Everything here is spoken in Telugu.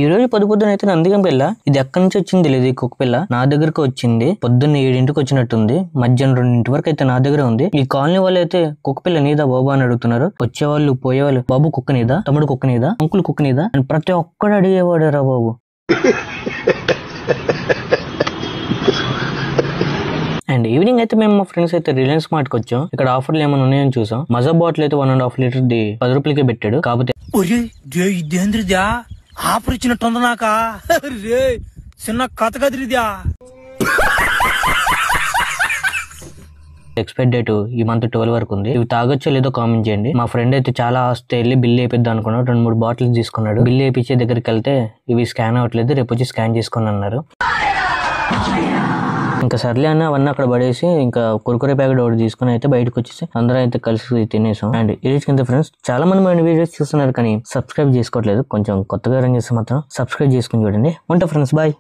ఈ రోజు పొద్దున అయితే నందిగం పిల్ల ఇది ఎక్కడి నుంచి వచ్చింది తెలియదు. ఈ కుక్క పిల్ల నా దగ్గరకు వచ్చింది. పొద్దున్న 7 వచ్చినట్టుంది. మధ్యాహ్నం 2 వరకు అయితే నా దగ్గర ఉంది. ఈ కాలనీ వాళ్ళు అయితే కుక్క పిల్ల నీదా బాబు అని అడుగుతున్నారు. వచ్చేవాళ్ళు పోయేవాళ్ళు బాబు కుక్క నీదా, తమ్ముడు కుక్క నీదా, అంకుల్ కుక్క నీదా అని ప్రతి ఒక్కడు అడిగేవాడు రా బాబు. అండ్ ఈవినింగ్ అయితే మేము మా ఫ్రెండ్స్ అయితే రిలయన్స్ మార్ట్ కి వచ్చాం. ఇక్కడ ఆఫర్లు ఏమైనా ఉన్నాయని చూసాం. మజా బాటిల్ అయితే 1.5 లీటర్ 10 రూపాయలకే పెట్టాడు. కాకపోతే ఆఫర్ ఇచ్చినట్టుంది నాకా రే చిన్న కథ కదిరిద్యా. ఎక్స్పైర్ డేట్ ఈ మంత్ 12 వరకు ఉంది. ఇవి తాగొచ్చో లేదో కామెంట్ చేయండి. మా ఫ్రెండ్ అయితే చాలా ఆస్తే వెళ్ళి బిల్ వేపిద్దాం అనుకున్నాడు. 2-3 బాటిల్స్ తీసుకున్నాడు. బిల్ వేయించే దగ్గరికి వెళ్తే ఇవి స్కాన్ అవ్వట్లేదు, రేపు వచ్చి స్కాన్ చేసుకుని అన్నారు. ఇంకా సర్లే అన్న అవన్నీ అక్కడ పడేసి ఇంకా కుర్కురే ప్యాకెట్ ఒకటి తీసుకుని అయితే బయటకు వచ్చేసి అందరూ అయితే కలిసి తినేసాం. అండ్ ఈ రోజు కింద ఫ్రెండ్స్ చాలా మంది మన వీడియోస్ చూస్తున్నారు కానీ సబ్స్క్రైబ్ చేసుకోవట్లేదు. కొంచెం కొత్తగా రన్ చేస్తే మాత్రం సబ్స్క్రైబ్ చేసుకుని చూడండి. ఉంటా ఫ్రెండ్స్, బాయ్.